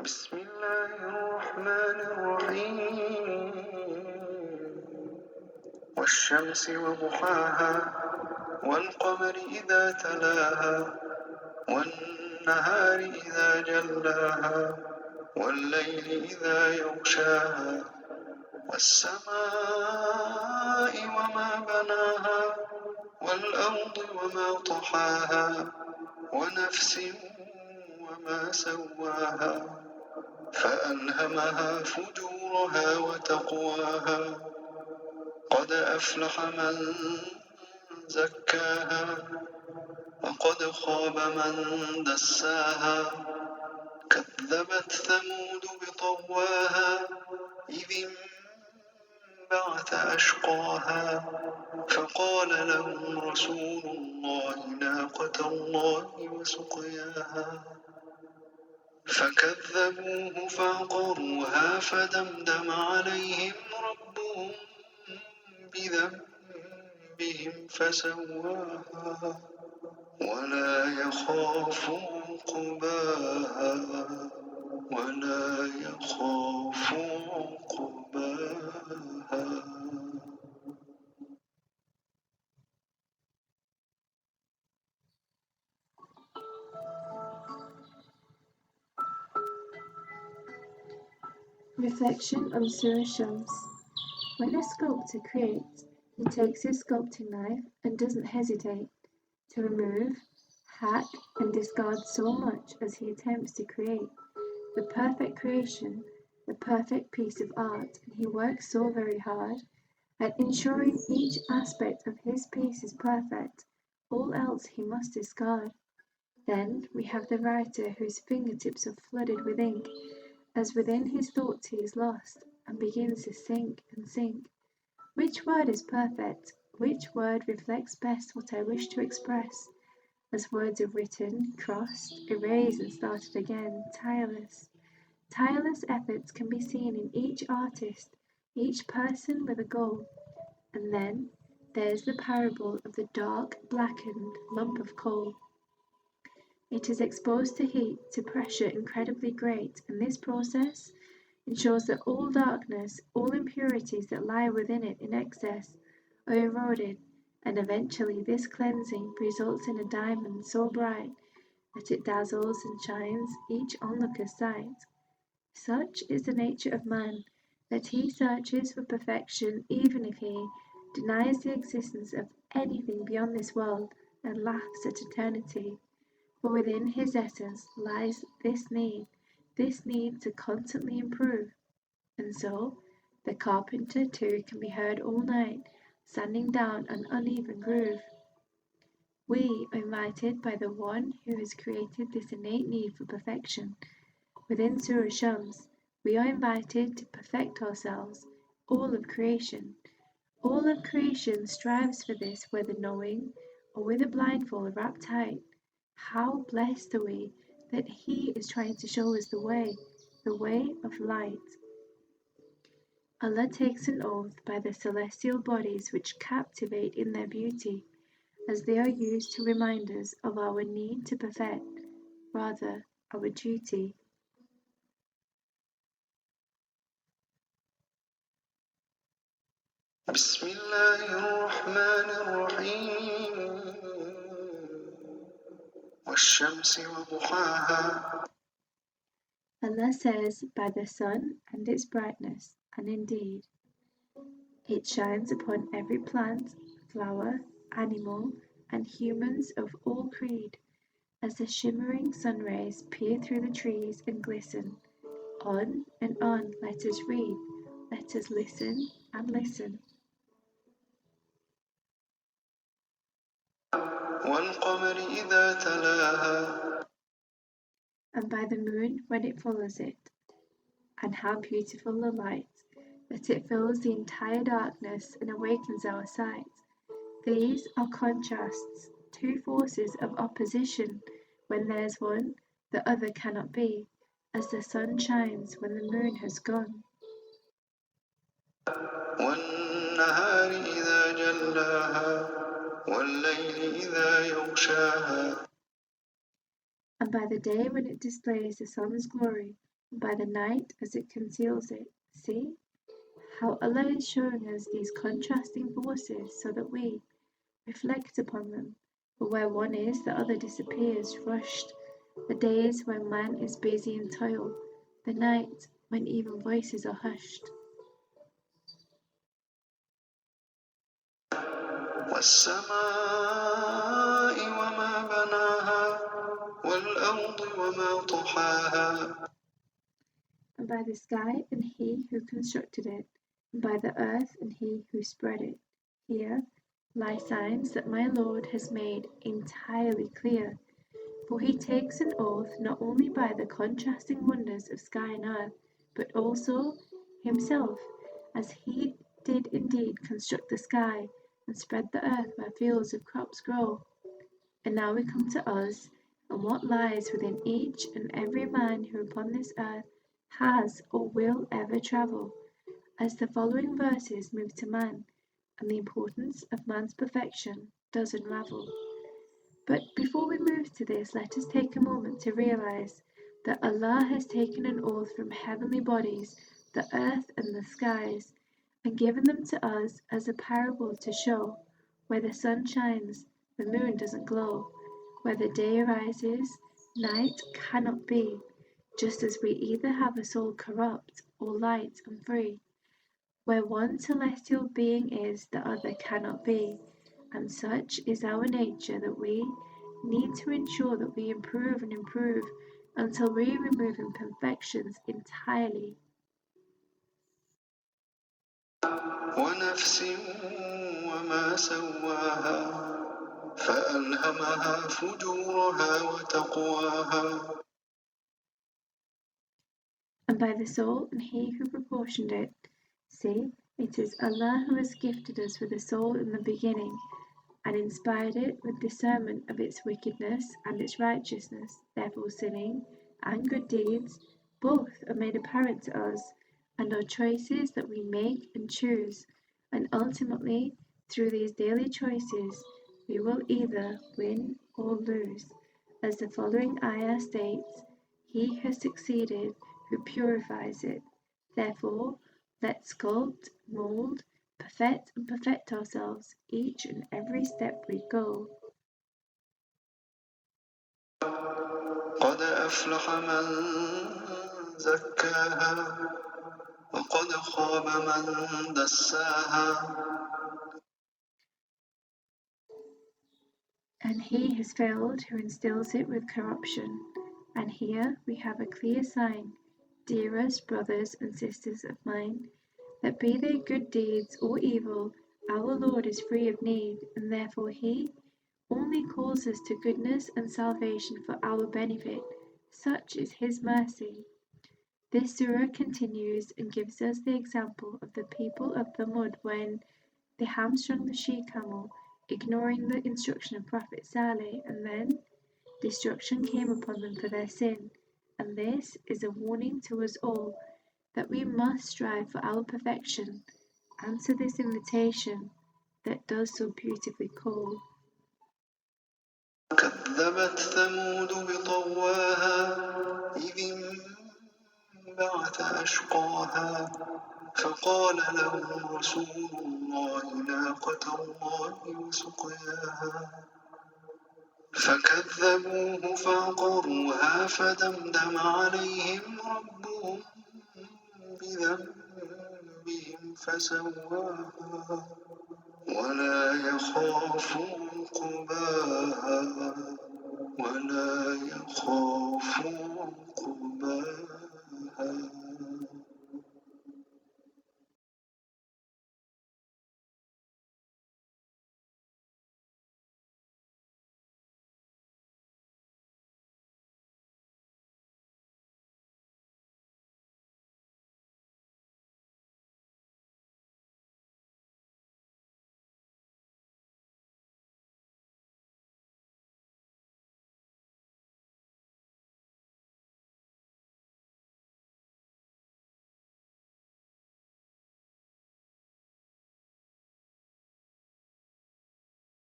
بسم الله الرحمن الرحيم والشمس وضحاها والقمر إذا تلاها والنهار إذا جلاها والليل إذا يغشاها والسماء وما بناها والأرض وما طحاها ونفس وما سواها فألهمها فجورها وتقواها قد أفلح من زكاها وقد خاب من دساها كذبت ثمود بطغواها إذ انبعث أشقاها فقال لهم رسول الله ناقة الله وسقياها فكذبوه فعقروها فدمدم عليهم ربهم بذنبهم فسواها ولا يخاف عقباها Reflection on Surah Shams. When a sculptor creates, he takes his sculpting knife and doesn't hesitate to remove, hack, and discard so much as he attempts to create the perfect creation, the perfect piece of art, and he works so very hard at ensuring each aspect of his piece is perfect, all else he must discard. Then we have the writer whose fingertips are flooded with ink, as within his thoughts he is lost, and begins to sink and sink. Which word is perfect? Which word reflects best what I wish to express? As words are written, crossed, erased, and started again, tireless. Tireless efforts can be seen in each artist, each person with a goal. And then there's the parable of the dark, blackened lump of coal. It is exposed to heat, to pressure incredibly great, and this process ensures that all darkness, all impurities that lie within it in excess, are eroded, and eventually this cleansing results in a diamond so bright that it dazzles and shines each onlooker's sight. Such is the nature of man, that he searches for perfection even if he denies the existence of anything beyond this world and laughs at eternity. For within his essence lies this need to constantly improve. And so, the carpenter too can be heard all night, sanding down an uneven groove. We are invited by the one who has created this innate need for perfection. Within Surah Shams, we are invited to perfect ourselves, all of creation. All of creation strives for this, whether knowing or with a blindfold wrapped tight. How blessed are we that He is trying to show us the way of light. Allah takes an oath by the celestial bodies which captivate in their beauty, as they are used to remind us of our need to perfect, rather our duty. بسم الله الرحمن الرحيم والشمس وضحاها. Allah says, by the sun and its brightness, and indeed, it shines upon every plant, flower, animal, and humans of all creed, as the shimmering sun rays peer through the trees and glisten. On and on let us read, let us listen and listen. والقمر إذا تلاها. And by the moon when it follows it, and how beautiful the light, that it fills the entire darkness and awakens our sight. These are contrasts, two forces of opposition. When there's one, the other cannot be, as the sun shines when the moon has gone. والنهار إذا جلاها والليل إذا يغشاها. And by the day when it displays the sun's glory, by the night as it conceals it. See how Allah is showing us these contrasting forces so that we reflect upon them. For where one is, the other disappears, rushed. The days when man is busy in toil, the night when even voices are hushed. والسماء وما بناها والأرض وما طحاها. And by the sky and he who constructed it, and by the earth and he who spread it. Here lie signs that my Lord has made entirely clear. For he takes an oath not only by the contrasting wonders of sky and earth, but also himself, as he did indeed construct the sky and spread the earth where fields of crops grow. And now we come to us and what lies within each and every man who upon this earth has or will ever travel, as the following verses move to man, and the importance of man's perfection does unravel. But before we move to this, let us take a moment to realize that Allah has taken an oath from heavenly bodies, the earth and the skies, and given them to us as a parable to show where the sun shines, the moon doesn't glow, where the day arises, night cannot be, just as we either have a soul corrupt or light and free. Where one celestial being is, the other cannot be, and such is our nature that we need to ensure that we improve and improve until we remove imperfections entirely. ونفس وما سواها فألهمها فجورها وتقواها. And by the soul and he who proportioned it. See, it is Allah who has gifted us with a soul in the beginning, and inspired it with discernment of its wickedness and its righteousness. Therefore sinning and good deeds both are made apparent to us, and are choices that we make and choose, and ultimately through these daily choices we will either win or lose. As the following ayah states, he has succeeded who purifies it. Therefore let's sculpt, mould, perfect and perfect ourselves each and every step we go. قد أفلح من زكاها وقد خاب من دساها. And he has failed who instills it with corruption. And here we have a clear sign, dearest brothers and sisters of mine, that be they good deeds or evil, our Lord is free of need, and therefore he only calls us to goodness and salvation for our benefit. Such is his mercy. This surah continues and gives us the example of the people of Thamud when they hamstrung the she-camel, ignoring the instruction of Prophet Saleh, and then destruction came upon them for their sin. And this is a warning to us all that we must strive for our perfection. Answer this invitation that does so beautifully call. كذبت ثمود بطغواها إذ انبعث أشقاها فقال لهم رسول الله ناقة الله وسقياها فكذبوه فعقروها فدمدم عليهم ربهم بذنبهم فسواها ولا يخاف عقباها ولا يخاف